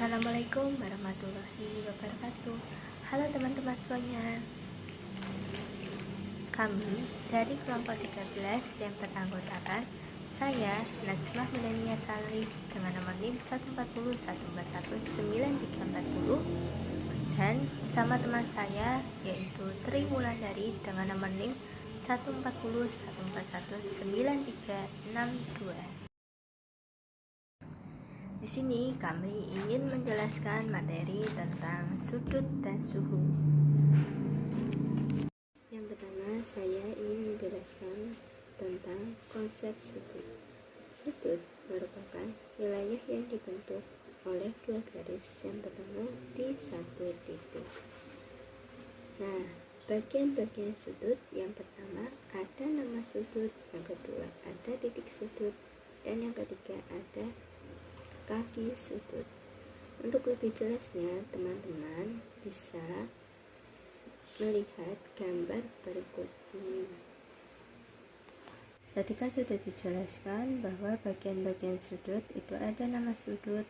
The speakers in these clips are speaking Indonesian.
Assalamualaikum warahmatullahi wabarakatuh. Halo teman-teman semuanya. Kami dari kelompok 13 yang beranggotakan saya Najmah Milenia Salis dengan nomor NIM 140141940 dan bersama teman saya yaitu Tri Wulandari dengan nomor NIM 140141932. Di sini kami ingin menjelaskan materi tentang sudut dan suhu. Yang pertama, saya ingin menjelaskan tentang konsep sudut. Sudut merupakan wilayah yang dibentuk oleh dua garis yang bertemu di satu titik. Nah, bagian-bagian sudut yang pertama ada nama sudut, yang kedua ada titik sudut, dan yang ketiga ada kaki sudut. Untuk lebih jelasnya, teman-teman bisa melihat gambar berikut ini. Tadi kan sudah dijelaskan bahwa bagian-bagian sudut itu ada nama sudut,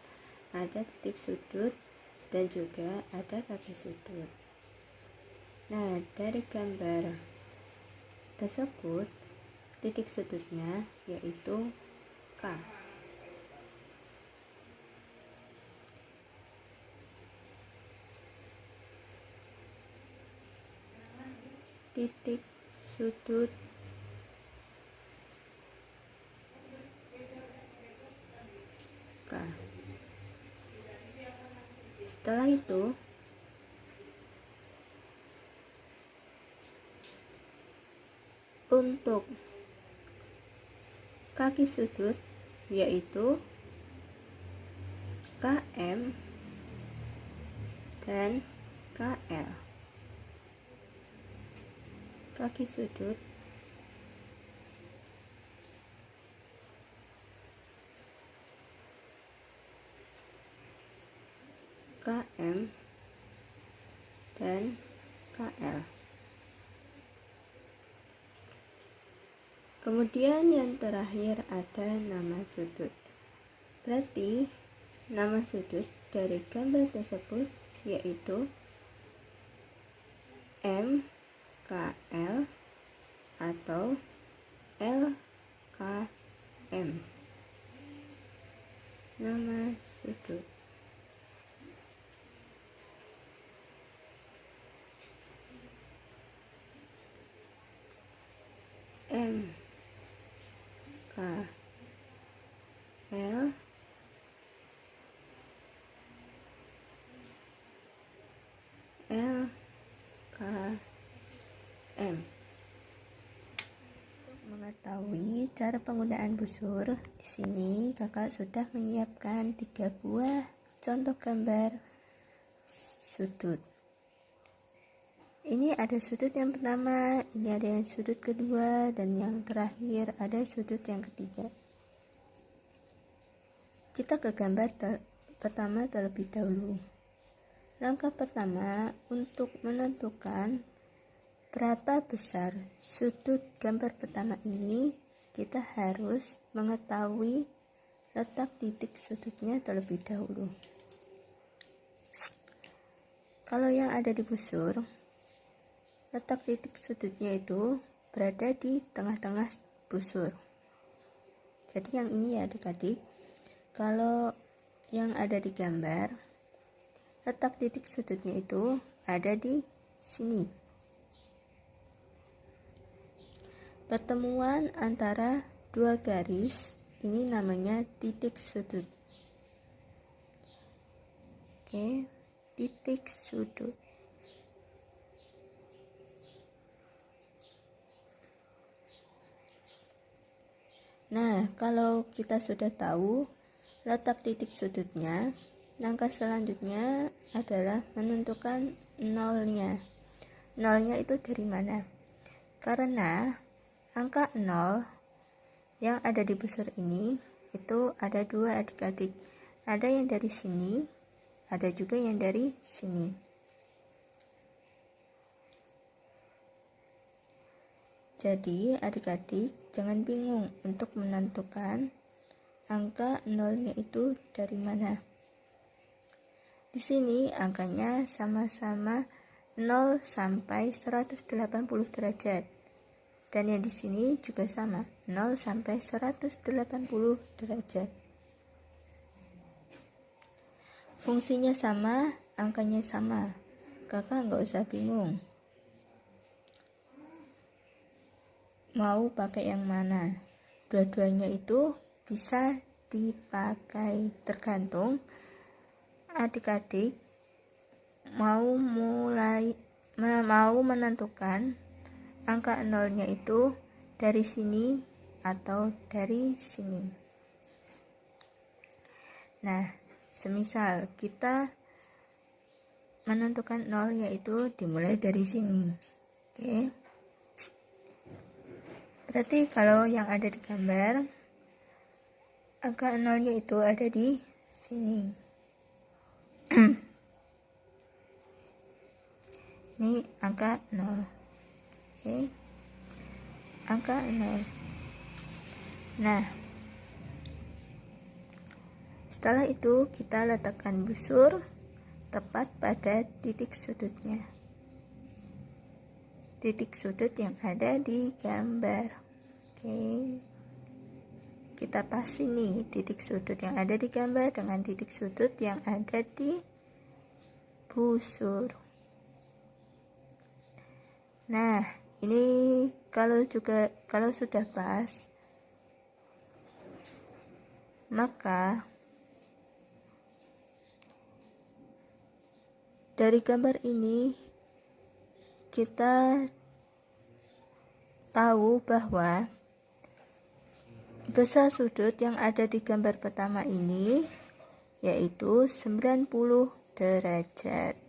ada titik sudut, dan juga ada kaki sudut. Nah, dari gambar tersebut, titik sudutnya yaitu K. Titik sudut K. Setelah itu untuk kaki sudut yaitu KM dan KL. Kaki sudut KM dan KL. Kemudian yang terakhir ada nama sudut. Berarti nama sudut dari gambar tersebut yaitu MKL atau LKM. Nama sudut. MKL LKM. Mengetahui cara penggunaan busur, di sini kakak sudah menyiapkan 3 buah contoh gambar sudut. Ini ada sudut yang pertama, ini ada yang sudut kedua, dan yang terakhir ada sudut yang ketiga. Kita ke gambar pertama terlebih dahulu. Langkah pertama untuk menentukan berapa besar sudut gambar pertama ini, kita harus mengetahui letak titik sudutnya terlebih dahulu. Kalau yang ada di busur, letak titik sudutnya itu berada di tengah-tengah busur. Jadi yang ini ya adik-adik. Kalau yang ada di gambar, letak titik sudutnya itu ada di sini. Pertemuan antara dua garis ini namanya titik sudut. Oke, titik sudut. Nah, kalau kita sudah tahu letak titik sudutnya, langkah selanjutnya adalah menentukan nolnya. Nolnya itu dari mana? Karena angka 0 yang ada di busur ini itu ada dua adik-adik. Ada yang dari sini, ada juga yang dari sini. Jadi adik-adik jangan bingung untuk menentukan angka nolnya itu dari mana. Di sini angkanya sama-sama 0 sampai 180 derajat. Dan yang di sini juga sama, 0 sampai 180 derajat. Fungsinya sama, angkanya sama. Kakak nggak usah bingung. Mau pakai yang mana? Dua-duanya itu bisa dipakai, tergantung adik-adik mau menentukan angka nolnya itu dari sini atau dari sini. Nah, semisal kita menentukan nol yaitu dimulai dari sini. Oke. Berarti kalau yang ada di gambar angka nolnya itu ada di sini. Ini angka 0. Oke. Angka 0. Nah, setelah itu kita letakkan busur tepat pada titik sudutnya. Titik sudut yang ada di gambar. Oke. Kita pasi nih titik sudut yang ada di gambar dengan titik sudut yang ada di busur. Nah, ini kalau sudah pas, maka dari gambar ini kita tahu bahwa besar sudut yang ada di gambar pertama ini yaitu 90 derajat.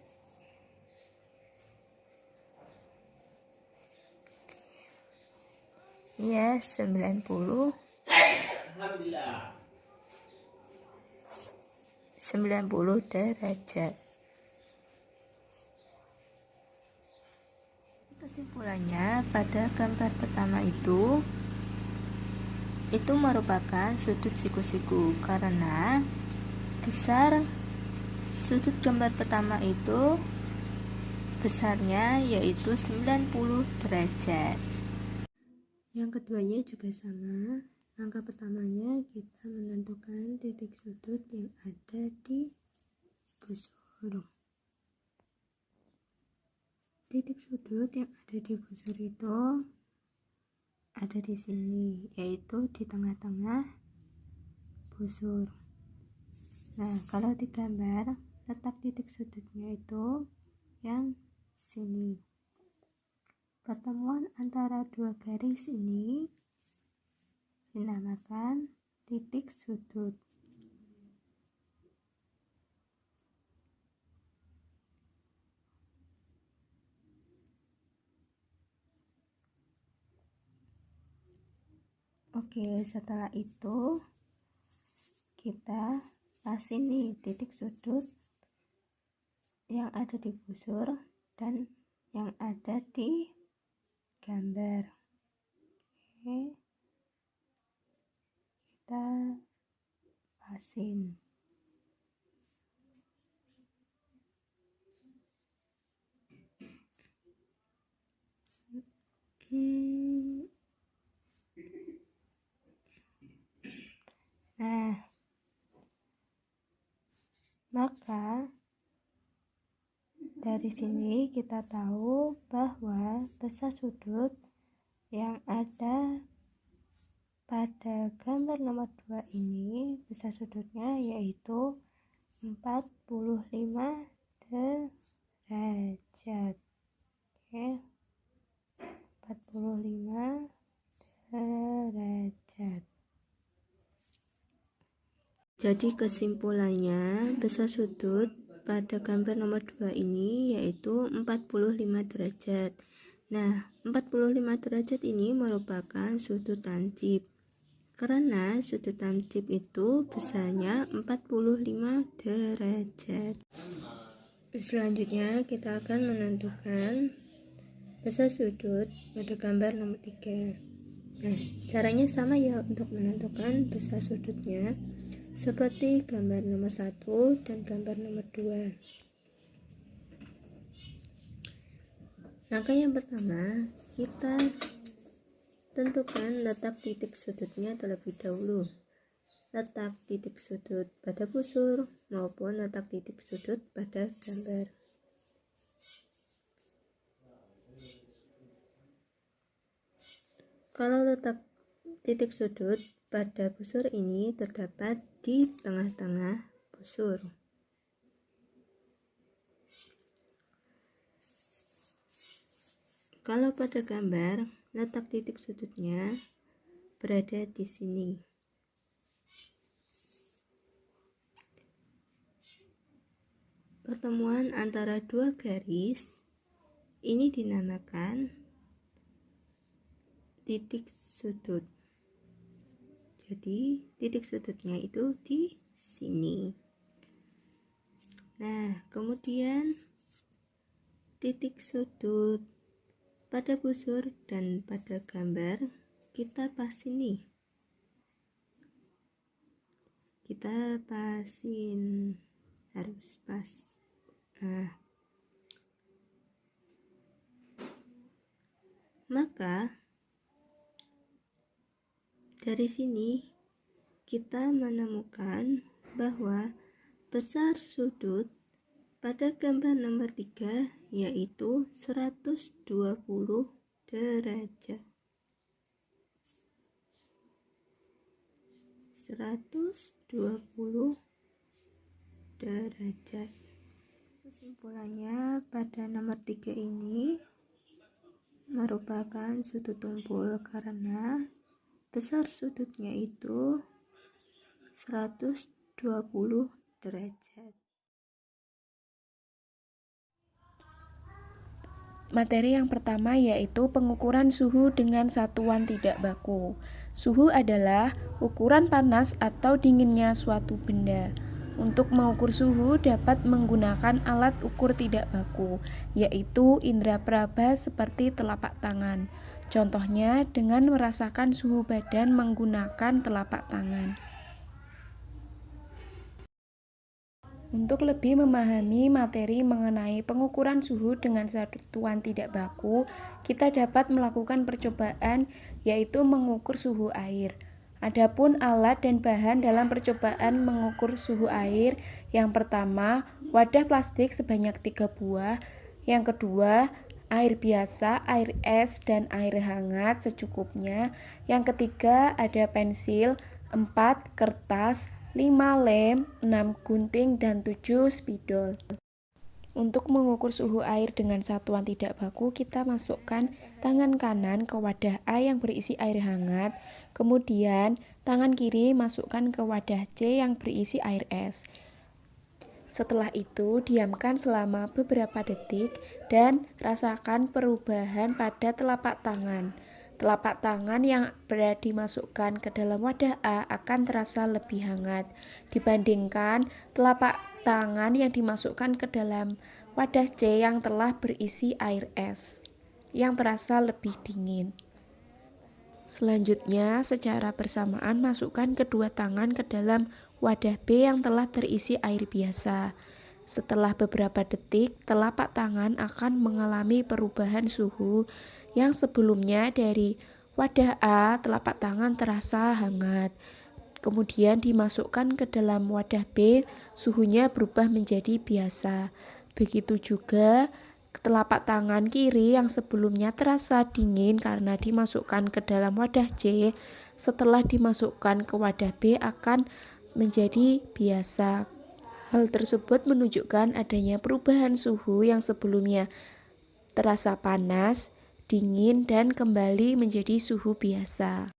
Ya, 90 derajat. Kesimpulannya, pada gambar pertama itu merupakan sudut siku-siku karena besar sudut gambar pertama itu besarnya yaitu 90 derajat. Yang keduanya juga sama. Angka pertamanya kita menentukan titik sudut yang ada di busur. Titik sudut yang ada di busur itu ada di sini, yaitu di tengah-tengah busur. Nah, kalau di gambar letak titik sudutnya itu yang sini. Pertemuan antara dua garis ini dinamakan titik sudut. Oke, setelah itu kita kasih nih titik sudut yang ada di busur dan yang ada di gambar. Oke, kita pasin. Nah, maka dari sini kita tahu bahwa besar sudut yang ada pada gambar nomor 2 ini besar sudutnya yaitu 45 derajat. Oke, 45 derajat. Jadi kesimpulannya besar sudut pada gambar nomor 2 ini yaitu 45 derajat. Nah, 45 derajat ini merupakan sudut lancip. Karena sudut lancip itu besarnya 45 derajat. Selanjutnya kita akan menentukan besar sudut pada gambar nomor 3. Nah, caranya sama ya untuk menentukan besar sudutnya. seperti gambar nomor 1 dan gambar nomor 2. Langkah yang pertama, kita tentukan letak titik sudutnya terlebih dahulu. Letak titik sudut pada busur maupun letak titik sudut pada gambar. Kalau letak titik sudut pada busur ini terdapat di tengah-tengah busur. Kalau pada gambar, letak titik sudutnya berada di sini. Pertemuan antara dua garis ini dinamakan titik sudut. Jadi titik sudutnya itu di sini. Nah, kemudian titik sudut pada busur dan pada gambar kita pas ini. Kita pasin, harus pas. Nah, maka dari sini kita menemukan bahwa besar sudut pada gambar nomor 3 yaitu 120 derajat. 120 derajat. Kesimpulannya, pada nomor 3 ini merupakan sudut tumpul karena besar sudutnya itu 120 derajat. Materi yang pertama yaitu pengukuran suhu dengan satuan tidak baku. Suhu adalah ukuran panas atau dinginnya suatu benda. Untuk mengukur suhu dapat menggunakan alat ukur tidak baku, yaitu indera peraba seperti telapak tangan. Contohnya dengan merasakan suhu badan menggunakan telapak tangan. Untuk lebih memahami materi mengenai pengukuran suhu dengan satuan tidak baku, kita dapat melakukan percobaan yaitu mengukur suhu air. Adapun alat dan bahan dalam percobaan mengukur suhu air, yang pertama, wadah plastik sebanyak 3 buah, yang kedua, air biasa, air es, dan air hangat secukupnya, yang ketiga, ada pensil, 4 kertas, 5 lem, 6 gunting, dan 7 spidol. Untuk mengukur suhu air dengan satuan tidak baku, kita masukkan tangan kanan ke wadah A yang berisi air hangat, kemudian tangan kiri masukkan ke wadah C yang berisi air es. Setelah itu, diamkan selama beberapa detik dan rasakan perubahan pada telapak tangan. Telapak tangan yang berada dimasukkan ke dalam wadah A akan terasa lebih hangat dibandingkan telapak tangan yang dimasukkan ke dalam wadah C yang telah berisi air es, yang terasa lebih dingin. Selanjutnya, secara bersamaan masukkan kedua tangan ke dalam wadah B yang telah terisi air biasa. Setelah beberapa detik, telapak tangan akan mengalami perubahan suhu yang sebelumnya dari wadah A, telapak tangan terasa hangat. Kemudian dimasukkan ke dalam wadah B, suhunya berubah menjadi biasa. Begitu juga telapak tangan kiri yang sebelumnya terasa dingin karena dimasukkan ke dalam wadah C, setelah dimasukkan ke wadah B akan menjadi biasa. Hal tersebut menunjukkan adanya perubahan suhu yang sebelumnya terasa panas, dingin, dan kembali menjadi suhu biasa.